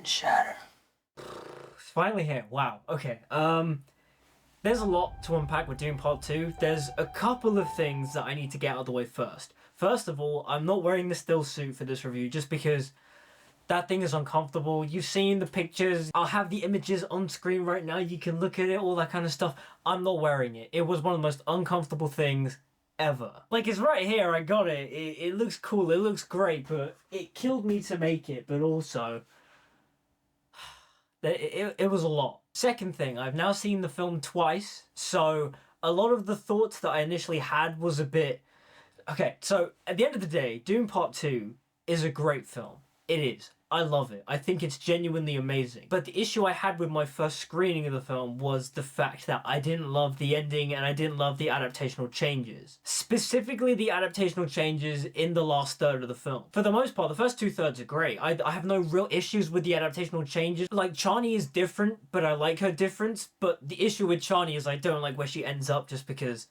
and shatter. It's finally here. Wow. Okay. There's a lot to unpack with Dune Part 2. There's a couple of things that I need to get out of the way first. First of all, I'm not wearing the still suit for this review just because that thing is uncomfortable. You've seen the pictures. I'll have the images on screen right now. You can look at it, all that kind of stuff. I'm not wearing it. It was one of the most uncomfortable things ever. Like, it's right here. I got it. It looks cool. It looks great, but it killed me to make it. But also, it was a lot. Second thing, I've now seen the film twice, so a lot of the thoughts that I initially had was a bit... Okay, so at the end of the day, Dune Part 2 is a great film. It is. I love it. I think it's genuinely amazing. But the issue I had with my first screening of the film was the fact that I didn't love the ending and I didn't love the adaptational changes. Specifically the adaptational changes in the last third of the film. For the most part, the first 2/3 are great. I have no real issues with the adaptational changes. Like, Chani is different, but I like her difference. But the issue with Chani is I don't like where she ends up just because...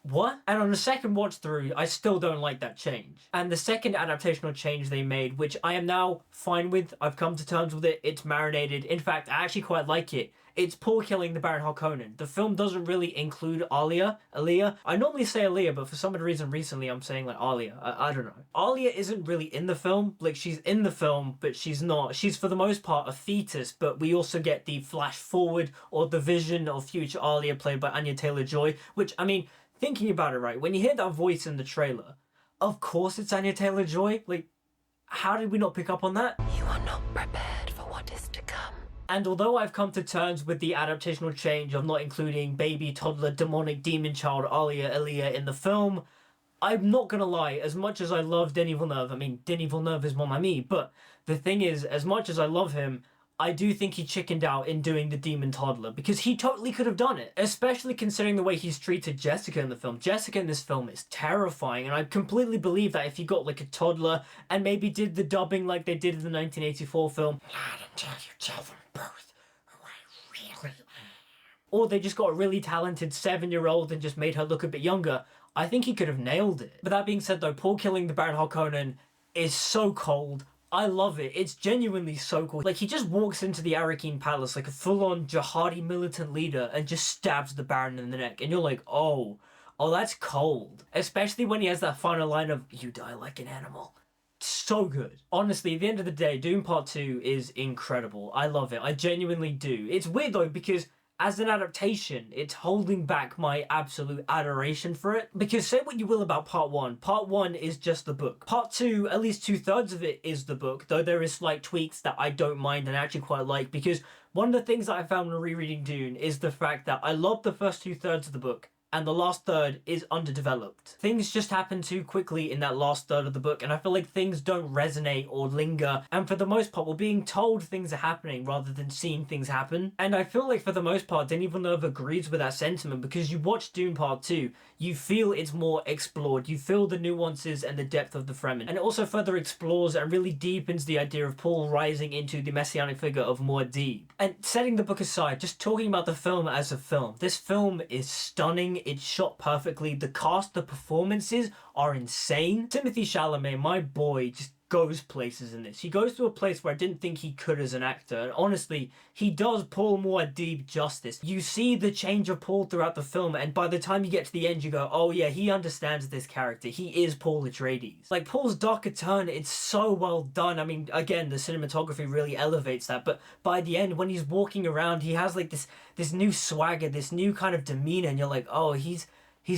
What? And on the second watch through, I still don't like that change. And the second adaptational change they made, which I am now fine with, I've come to terms with it, it's marinated. In fact, I actually quite like it. It's Paul killing the Baron Harkonnen. The film doesn't really include Aaliyah. I normally say Aaliyah, but for some reason recently I'm saying like Aaliyah. I don't know. Aaliyah isn't really in the film. Like, she's in the film, but she's not. She's for the most part a fetus, but we also get the flash forward or the vision of future Aaliyah played by Anya Taylor-Joy, which, I mean, thinking about it, right, when you hear that voice in the trailer, of course it's Anya Taylor-Joy. Like, how did we not pick up on that? You are not prepared for what is to come. And although I've come to terms with the adaptational change of not including baby, toddler, demonic, demon child Aaliyah in the film, I'm not gonna lie, as much as I love Denis Villeneuve, I mean, Denis Villeneuve is mon ami, but the thing is, as much as I love him, I do think he chickened out in doing the demon toddler, because he totally could have done it, especially considering the way he's treated Jessica in the film. Jessica in this film is terrifying, and I completely believe that if you got like a toddler and maybe did the dubbing like they did in the 1984 film, not until you tell them both who I really am, or they just got a really talented 7-year-old and just made her look a bit younger, I think he could have nailed it. But that being said though, Paul killing the Baron Harkonnen is so cold. I love it. It's genuinely so cool. Like, he just walks into the Arrakis palace like a full-on jihadi militant leader and just stabs the Baron in the neck. And you're like, oh, that's cold. Especially when he has that final line of, you die like an animal. So good. Honestly, at the end of the day, Dune Part 2 is incredible. I love it. I genuinely do. It's weird though, because as an adaptation, it's holding back my absolute adoration for it. Because say what you will about Part 1. Part 1 is just the book. Part 2, at least 2/3 of it is the book, though there is slight tweaks that I don't mind and actually quite like, because one of the things that I found when rereading Dune is the fact that I love the first 2/3 of the book, and the last third is underdeveloped. Things just happen too quickly in that last third of the book, and I feel like things don't resonate or linger, and for the most part we're being told things are happening rather than seeing things happen. And I feel like for the most part Denis Villeneuve agrees with that sentiment, because you watch Dune Part 2, you feel it's more explored, you feel the nuances and the depth of the Fremen, and it also further explores and really deepens the idea of Paul rising into the messianic figure of Muad'Dib. And setting the book aside, just talking about the film as a film, this film is stunning. It's shot perfectly. The cast, the performances are insane. Timothée Chalamet, my boy, just goes places in this. He goes to a place where I didn't think he could as an actor, and honestly, he does Paul Muad'Dib justice. You see the change of Paul throughout the film, and by the time you get to the end, you go, oh yeah, he understands this character. He is Paul Atreides. Like, Paul's darker turn, it's so well done. I mean, again, the cinematography really elevates that, but by the end, when he's walking around, he has like this new swagger, this new kind of demeanor, and you're like, oh, he's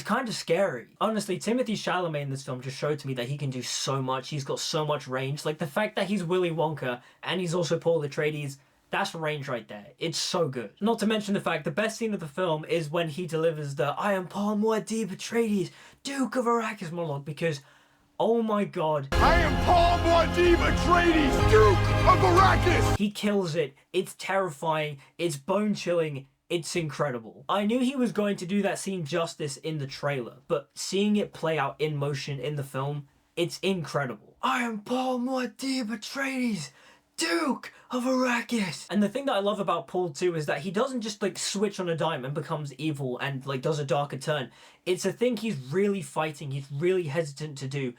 kind of scary. Honestly, Timothée Chalamet in this film just showed to me that he can do so much. He's got so much range. Like, the fact that he's Willy Wonka and he's also Paul Atreides, that's range right there. It's so good. Not to mention the fact the best scene of the film is when he delivers the I am Paul Muad'Dib Atreides, Duke of Arrakis monologue, because oh my god. I am Paul Muad'Dib Atreides, Duke of Arrakis! He kills it. It's terrifying. It's bone-chilling. It's incredible. I knew he was going to do that scene justice in the trailer, but seeing it play out in motion in the film, it's incredible. I am Paul Muad'Dib Atreides, Duke of Arrakis! And the thing that I love about Paul too is that he doesn't just like switch on a dime and becomes evil and like does a darker turn. It's a thing he's really fighting, he's really hesitant to do.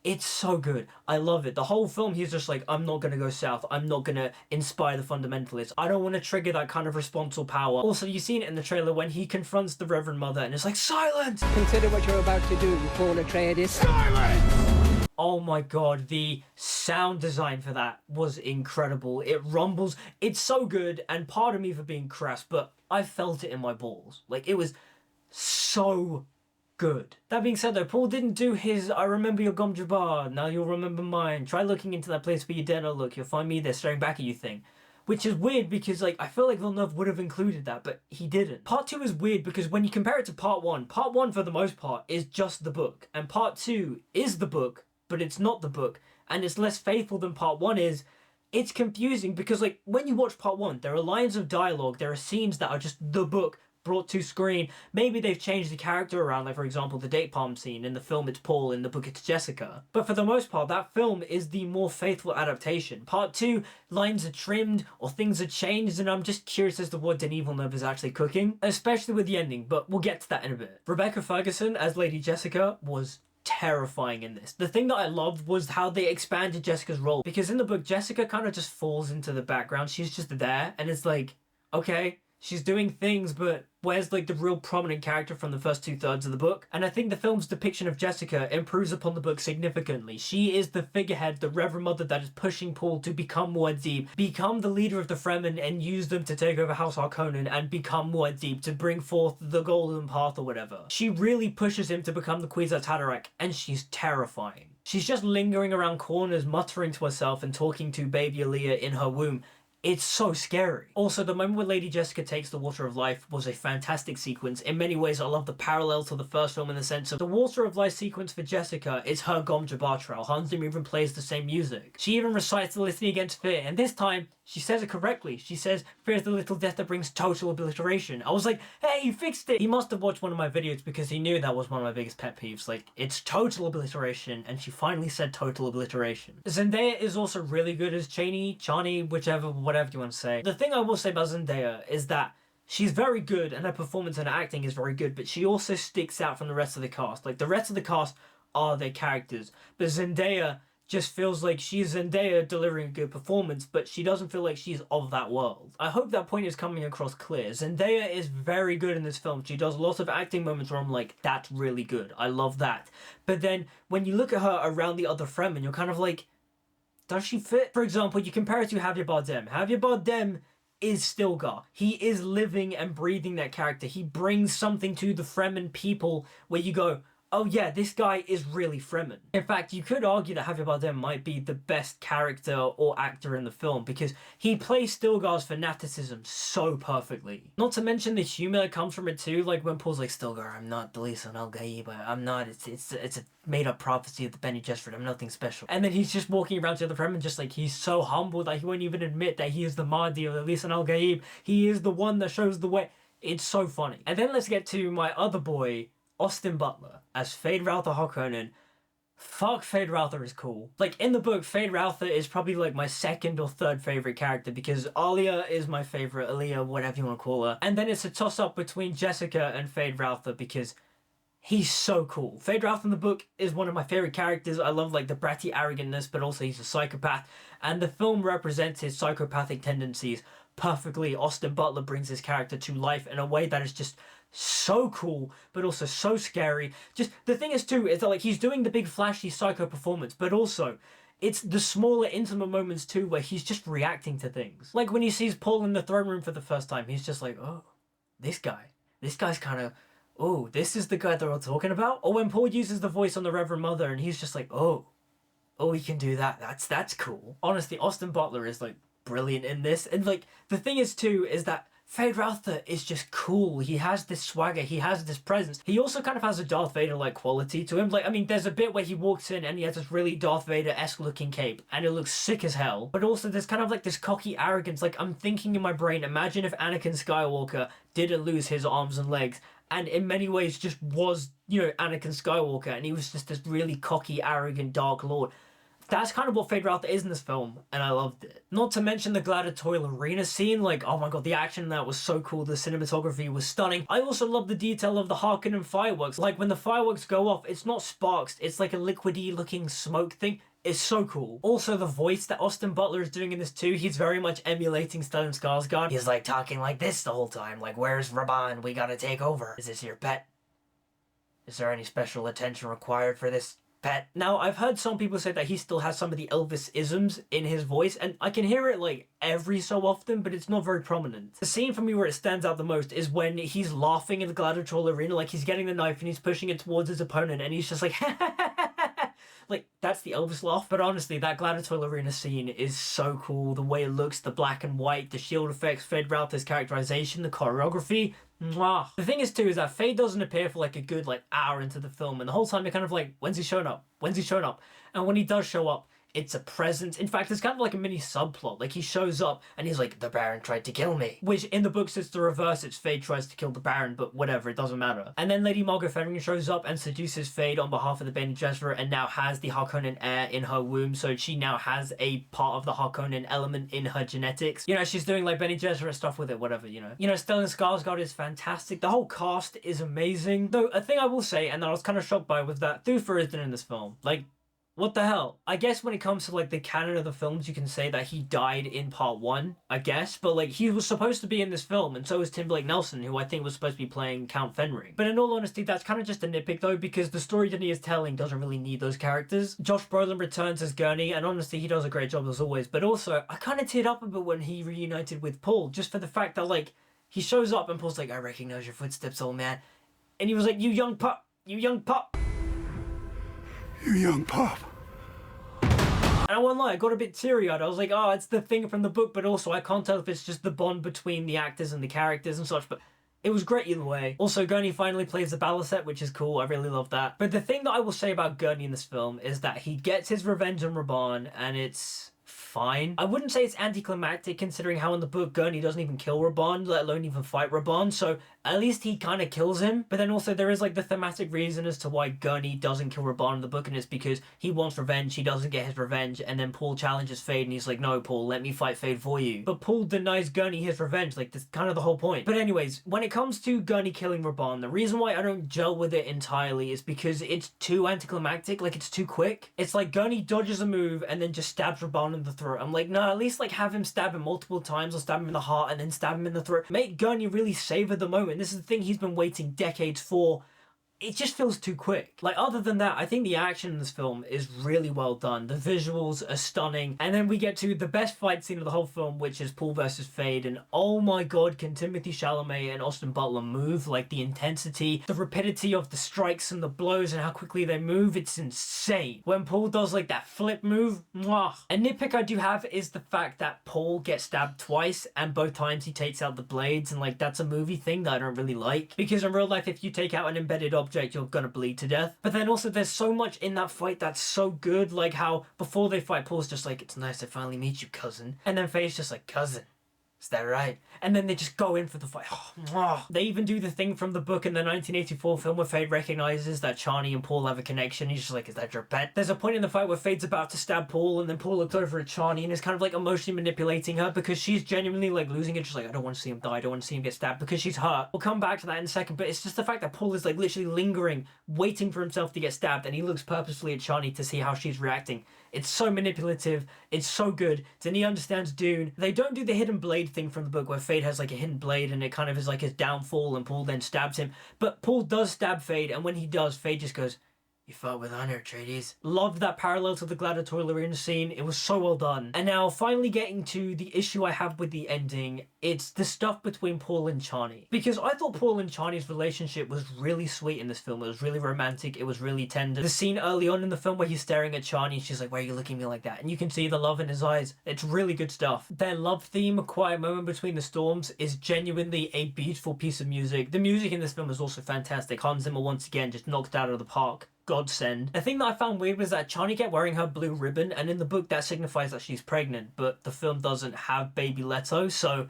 It's so good. I love it. The whole film, he's just like, I'm not gonna go south. I'm not gonna inspire the fundamentalists. I don't want to trigger that kind of responsible power. Also, you've seen it in the trailer when he confronts the Reverend Mother and it's like, silence! Consider what you're about to do, Paul Atreides. Silence! Oh my god, the sound design for that was incredible. It rumbles. It's so good, and pardon me for being crass, but I felt it in my balls. Like, it was so good. That being said though, Paul didn't do his I remember your Gom Jabbar, now you'll remember mine. Try looking into that place where you dare not look, you'll find me there staring back at you thing. Which is weird because like I feel like Villeneuve would have included that, but he didn't. Part 2 is weird because when you compare it to part 1 for the most part is just the book. And part 2 is the book, but it's not the book. And it's less faithful than part 1 is. It's confusing because like when you watch part 1, there are lines of dialogue, there are scenes that are just the book brought to screen. Maybe they've changed the character around, like for example the date palm scene. In the film it's Paul, in the book it's Jessica. But for the most part that film is the more faithful adaptation. Part 2, lines are trimmed or things are changed, and I'm just curious as to what Denis Villeneuve is actually cooking, especially with the ending, but we'll get to that in a bit. Rebecca Ferguson as Lady Jessica was terrifying in this. The thing that I loved was how they expanded Jessica's role, because in the book Jessica kind of just falls into the background. She's just there and it's like, okay, she's doing things, but where's like the real prominent character from the first 2/3 of the book? And I think the film's depiction of Jessica improves upon the book significantly. She is the figurehead, the Reverend Mother that is pushing Paul to become Muad'Dib, become the leader of the Fremen and use them to take over House Harkonnen and become Muad'Dib, to bring forth the Golden Path or whatever. She really pushes him to become the Kwisatz Haderach, and she's terrifying. She's just lingering around corners, muttering to herself and talking to baby Aaliyah in her womb. It's so scary. Also, the moment where Lady Jessica takes the Water of Life was a fantastic sequence. In many ways, I love the parallel to the first film in the sense of the Water of Life sequence for Jessica is her Gom Jabbar trial. Hans Zimmer even plays the same music. She even recites the litany against fear, and this time, she says it correctly. She says, fear is the little death that brings total obliteration. I was like, hey, you fixed it! He must have watched one of my videos because he knew that was one of my biggest pet peeves. Like, it's total obliteration, and she finally said total obliteration. Zendaya is also really good as Chani, whichever, whatever you want to say. The thing I will say about Zendaya is that she's very good, and her performance and her acting is very good, but she also sticks out from the rest of the cast. Like, the rest of the cast are their characters, but Zendaya just feels like she's Zendaya delivering a good performance, but she doesn't feel like she's of that world. I hope that point is coming across clear. Zendaya is very good in this film. She does lots of acting moments where I'm like, that's really good. I love that. But then when you look at her around the other Fremen, you're kind of like, does she fit? For example, you compare it to Javier Bardem. Javier Bardem is Stilgar. He is living and breathing that character. He brings something to the Fremen people where you go, oh yeah, this guy is really Fremen. In fact, you could argue that Javier Bardem might be the best character or actor in the film because he plays Stilgar's fanaticism so perfectly. Not to mention the humor that comes from it too, like when Paul's like, Stilgar, I'm not Dalisan al-Gaib, I'm not, it's a made-up prophecy of the Bene Gesserit, I'm nothing special. And then he's just walking around to the Fremen just like, he's so humble that he won't even admit that he is the Mahdi of Dalisan al-Gaib. He is the one that shows the way. It's so funny. And then let's get to my other boy, Austin Butler as Feyd-Rautha Harkonnen. Fuck, Feyd-Rautha is cool. Like, in the book, Feyd-Rautha is probably like my second or third favorite character because Alia is my favorite, Aaliyah, whatever you want to call her. And then it's a toss-up between Jessica and Feyd-Rautha because he's so cool. Feyd-Rautha in the book is one of my favorite characters. I love like the bratty arrogantness, but also he's a psychopath. And the film represents his psychopathic tendencies perfectly. Austin Butler brings his character to life in a way that is just so cool, but also so scary. Just the thing is too, is that like he's doing the big flashy psycho performance, but also it's the smaller intimate moments too where he's just reacting to things. Like when he sees Paul in the throne room for the first time, he's just like, oh, this guy's kind of, oh, this is the guy that we're talking about. Or when Paul uses the voice on the Reverend Mother and he's just like, oh, he can do that. That's cool. Honestly, Austin Butler is like brilliant in this. And like the thing is too, is that Feyd-Rautha is just cool. He has this swagger. He has this presence. He also kind of has a Darth Vader-like quality to him. Like, I mean, there's a bit where he walks in and he has this really Darth Vader-esque looking cape and it looks sick as hell. But also there's kind of like this cocky arrogance. Like, I'm thinking in my brain, imagine if Anakin Skywalker didn't lose his arms and legs and in many ways just was, you know, Anakin Skywalker and he was just this really cocky, arrogant Dark Lord. That's kind of what Feyd-Rautha is in this film, and I loved it. Not to mention the gladiatorial arena scene, like, oh my god, the action in that was so cool, the cinematography was stunning. I also love the detail of the Harkonnen fireworks. Like, when the fireworks go off, it's not sparks, it's like a liquidy looking smoke thing. It's so cool. Also, the voice that Austin Butler is doing in this too, he's very much emulating Stellan Skarsgård. He's like talking like this the whole time, like, where's Raban? We gotta take over. Is this your pet? Is there any special attention required for this pet? Now, I've heard some people say that he still has some of the Elvis-isms in his voice, and I can hear it like every so often, but it's not very prominent. The scene for me where it stands out the most is when he's laughing in the gladiatorial arena, like he's getting the knife and he's pushing it towards his opponent, and he's just like, like, that's the Elvis laugh. But honestly, that gladiatorial arena scene is so cool. The way it looks, the black and white, the shield effects, Feyd-Rautha's characterization, the choreography. Mwah. The thing is too, is that Feyd doesn't appear for like a good like hour into the film, and the whole time you're kind of like, when's he showing up? When's he showing up? And when he does show up, it's a presence. In fact, it's kind of like a mini subplot. Like, he shows up and he's like, the Baron tried to kill me. Which in the books it's the reverse. It's Feyd tries to kill the Baron, but whatever, it doesn't matter. And then Lady Margot Feathering shows up and seduces Feyd on behalf of the Bene Gesserit, and now has the Harkonnen heir in her womb. So she now has a part of the Harkonnen element in her genetics. You know, she's doing like Bene Gesserit stuff with it, whatever, you know. You know, Stellan Skarsgård is fantastic. The whole cast is amazing. Though, a thing I will say, and that I was kind of shocked by, was that Thufir isn't in this film. Like, what the hell? I guess when it comes to like the canon of the films, you can say that he died in part 1, I guess, but like he was supposed to be in this film, and so was Tim Blake Nelson, who I think was supposed to be playing Count Fenring. But in all honesty, that's kind of just a nitpick though, because the story that he is telling doesn't really need those characters. Josh Brolin returns as Gurney, and honestly, he does a great job as always, but also, I kind of teared up a bit when he reunited with Paul, just for the fact that like, he shows up and Paul's like, I recognize your footsteps, old man. And he was like, you young pup, you young pup. You young pup. And I won't lie, I got a bit teary-eyed. I was like, oh, it's the thing from the book, but also I can't tell if it's just the bond between the actors and the characters and such, but it was great either way. Also, Gurney finally plays the Balisette, which is cool. I really love that. But the thing that I will say about Gurney in this film is that he gets his revenge on Raban, and it's fine. I wouldn't say it's anticlimactic, considering how in the book Gurney doesn't even kill Raban, let alone even fight Raban, so at least he kind of kills him. But then also there is like the thematic reason as to why Gurney doesn't kill Raban in the book, and it's because he wants revenge, he doesn't get his revenge, and then Paul challenges Feyd and he's like, no Paul, let me fight Feyd for you. But Paul denies Gurney his revenge, like that's kind of the whole point. But anyways, when it comes to Gurney killing Raban, the reason why I don't gel with it entirely is because it's too anticlimactic, like it's too quick. It's like Gurney dodges a move and then just stabs Raban in the throat. I'm like, no, at least like have him stab him multiple times, or stab him in the heart and then stab him in the throat. Make Gurney really savor the moment. This is the thing he's been waiting decades for. It just feels too quick. Like, other than that, I think the action in this film is really well done. The visuals are stunning. And then we get to the best fight scene of the whole film, which is Paul versus Feyd. And oh my god, can Timothée Chalamet and Austin Butler move? Like, the intensity, the rapidity of the strikes and the blows and how quickly they move, it's insane. When Paul does, like, that flip move, mwah. A nitpick I do have is the fact that Paul gets stabbed twice, and both times he takes out the blades. And, like, that's a movie thing that I don't really like. Because in real life, if you take out an embedded object, you're gonna bleed to death. But then also there's so much in that fight that's so good, like how before they fight Paul's just like, it's nice to finally meet you, cousin, and then Feyd's just like, cousin, is that right? And then they just go in for the fight. Oh, they even do the thing from the book in the 1984 film where Feyd recognizes that Chani and Paul have a connection. He's just like, is that your pet? There's a point in the fight where Feyd's about to stab Paul, and then Paul looks over at Chani and is kind of like emotionally manipulating her because she's genuinely like losing it. Just like, I don't want to see him die, I don't want to see him get stabbed, because she's hurt. We'll come back to that in a second, but it's just the fact that Paul is like literally lingering, waiting for himself to get stabbed, and he looks purposefully at Chani to see how she's reacting. It's so manipulative, it's so good. Denis understands Dune. They don't do the hidden blade thing from the book where Feyd has like a hidden blade and it kind of is like his downfall and Paul then stabs him. But Paul does stab Feyd, and when he does, Feyd just goes, you fought with honor, Atreides. Loved that parallel to the gladiatorial arena scene. It was so well done. And now, finally getting to the issue I have with the ending, it's the stuff between Paul and Chani. Because I thought Paul and Chani's relationship was really sweet in this film. It was really romantic. It was really tender. The scene early on in the film where he's staring at Chani and she's like, why are you looking at me like that? And you can see the love in his eyes. It's really good stuff. Their love theme, A Quiet Moment Between the Storms, is genuinely a beautiful piece of music. The music in this film is also fantastic. Hans Zimmer once again just knocked out of the park. Godsend. The thing that I found weird was that Chani kept wearing her blue ribbon, and in the book that signifies that she's pregnant, but the film doesn't have baby Leto, so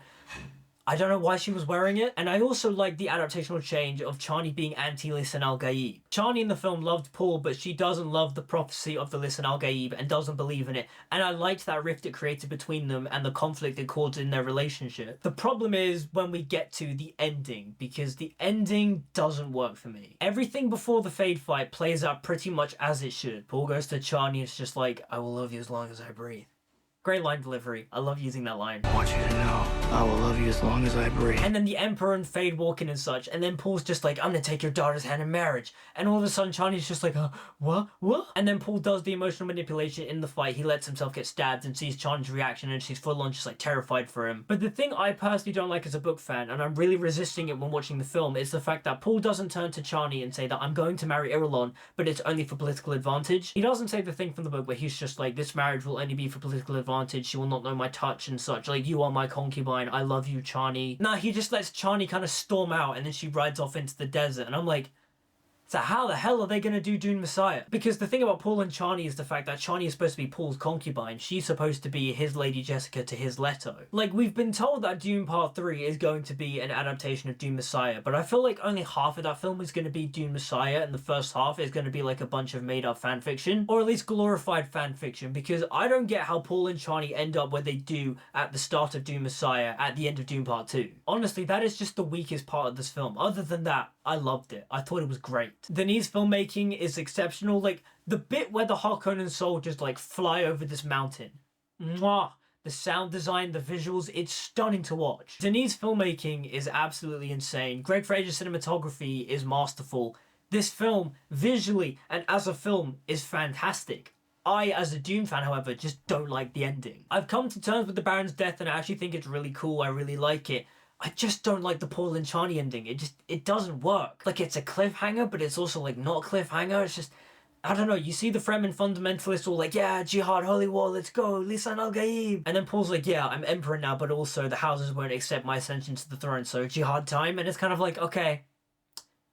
I don't know why she was wearing it. And I also like the adaptational change of Chani being anti-Lisan al-Gaib. Chani in the film loved Paul, but she doesn't love the prophecy of the Lisan al-Gaib and doesn't believe in it. And I liked that rift it created between them and the conflict it caused in their relationship. The problem is when we get to the ending, because the ending doesn't work for me. Everything before the Feyd fight plays out pretty much as it should. Paul goes to Chani, it's just like, I will love you as long as I breathe. Great line delivery. I love using that line. I want you to know, I will love you as long as I breathe. And then the Emperor and Feyd walk in and such, and then Paul's just like, I'm gonna take your daughter's hand in marriage. And all of a sudden Chani's just like, what? And then Paul does the emotional manipulation in the fight. He lets himself get stabbed and sees Chani's reaction, and she's full on just like terrified for him. But the thing I personally don't like as a book fan, and I'm really resisting it when watching the film, is the fact that Paul doesn't turn to Chani and say that I'm going to marry Irulan, but it's only for political advantage. He doesn't say the thing from the book where he's just like, this marriage will only be for political advantage. She will not know my touch and such. Like, you are my concubine. I love you, Chani. Nah, he just lets Chani kind of storm out and then she rides off into the desert. And I'm like, so how the hell are they going to do Dune Messiah? Because the thing about Paul and Chani is the fact that Chani is supposed to be Paul's concubine. She's supposed to be his Lady Jessica to his Leto. Like, we've been told that Dune Part 3 is going to be an adaptation of Dune Messiah, but I feel like only half of that film is going to be Dune Messiah, and the first half is going to be like a bunch of made-up fanfiction, or at least glorified fanfiction, because I don't get how Paul and Chani end up where they do at the start of Dune Messiah, at the end of Dune Part 2. Honestly, that is just the weakest part of this film. Other than that, I loved it. I thought it was great. Denis' filmmaking is exceptional. Like, the bit where the Harkonnen soldiers, like, fly over this mountain. Mwah! The sound design, the visuals, it's stunning to watch. Denis' filmmaking is absolutely insane. Greg Fraser's cinematography is masterful. This film, visually and as a film, is fantastic. I, as a Dune fan, however, just don't like the ending. I've come to terms with the Baron's death and I actually think it's really cool. I really like it. I just don't like the Paul and Chani ending. It doesn't work. Like, it's a cliffhanger, but it's also, like, not a cliffhanger. It's just, I don't know. You see the Fremen fundamentalists all like, yeah, jihad, holy war, let's go, Lisan al-Gaib. And then Paul's like, yeah, I'm emperor now, but also the houses won't accept my ascension to the throne, so jihad time. And it's kind of like, okay,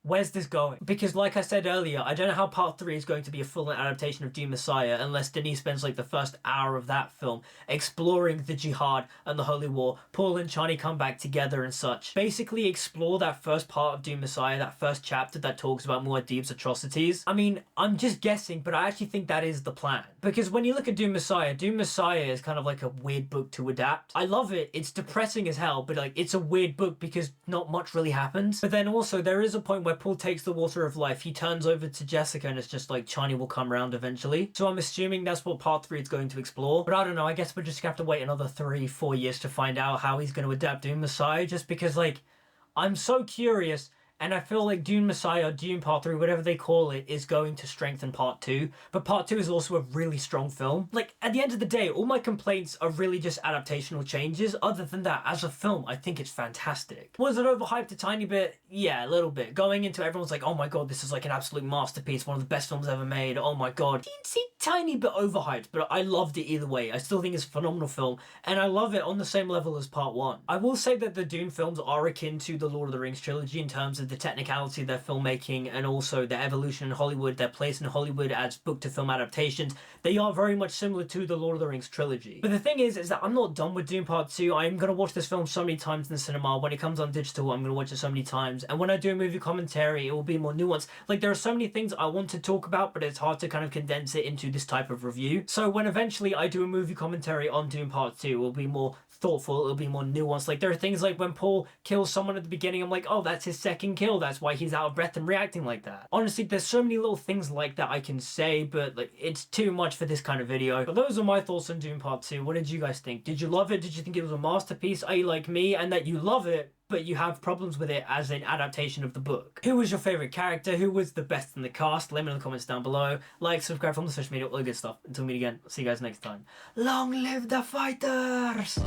where's this going? Because like I said earlier, I don't know how Part 3 is going to be a full adaptation of Dune Messiah unless Denis spends like the first hour of that film exploring the jihad and the holy war. Paul and Chani come back together and such. Basically explore that first part of Dune Messiah, that first chapter that talks about Muad'Dib's atrocities. I mean, I'm just guessing, but I actually think that is the plan. Because when you look at Dune Messiah is kind of like a weird book to adapt. I love it. It's depressing as hell, but like, it's a weird book because not much really happens. But then also there is a point where Paul takes the water of life, he turns over to Jessica and it's just like Chani will come around eventually. So I'm assuming that's what Part 3 is going to explore. But I don't know, I guess we're just gonna have to wait another 3-4 years to find out how he's going to adapt Dune Messiah, just because like, I'm so curious. And I feel like Dune Messiah, Dune Part 3, whatever they call it, is going to strengthen Part 2. But Part 2 is also a really strong film. Like, at the end of the day, all my complaints are really just adaptational changes. Other than that, as a film, I think it's fantastic. Was it overhyped a tiny bit? Yeah, a little bit. Going into everyone's like, oh my god, this is like an absolute masterpiece, one of the best films ever made. Oh my god. Teensy tiny bit overhyped, but I loved it either way. I still think it's a phenomenal film, and I love it on the same level as Part 1. I will say that the Dune films are akin to the Lord of the Rings trilogy in terms of the technicality of their filmmaking and also their evolution in Hollywood, their place in Hollywood as book-to-film adaptations. They are very much similar to the Lord of the Rings trilogy. But the thing is that I'm not done with Dune Part 2. I'm going to watch this film so many times in the cinema. When it comes on digital, I'm going to watch it so many times. And when I do a movie commentary, it will be more nuanced. Like, there are so many things I want to talk about, but it's hard to kind of condense it into this type of review. So when eventually I do a movie commentary on Dune Part 2, it will be more thoughtful, it'll be more nuanced. Like, there are things like when Paul kills someone at the beginning, I'm like, oh, that's his second kill, that's why he's out of breath and reacting like that. Honestly, there's so many little things like that I can say, but like, it's too much for this kind of video. But those are my thoughts on Dune Part 2. What did you guys think? Did you love it? Did you think it was a masterpiece? Are you like me and that you love it, but you have problems with it as an adaptation of the book? Who was your favorite character? Who was the best in the cast? Let me know in the comments down below. Like, subscribe, follow the social media, all the good stuff. Until we meet again, see you guys next time. Long live the fighters!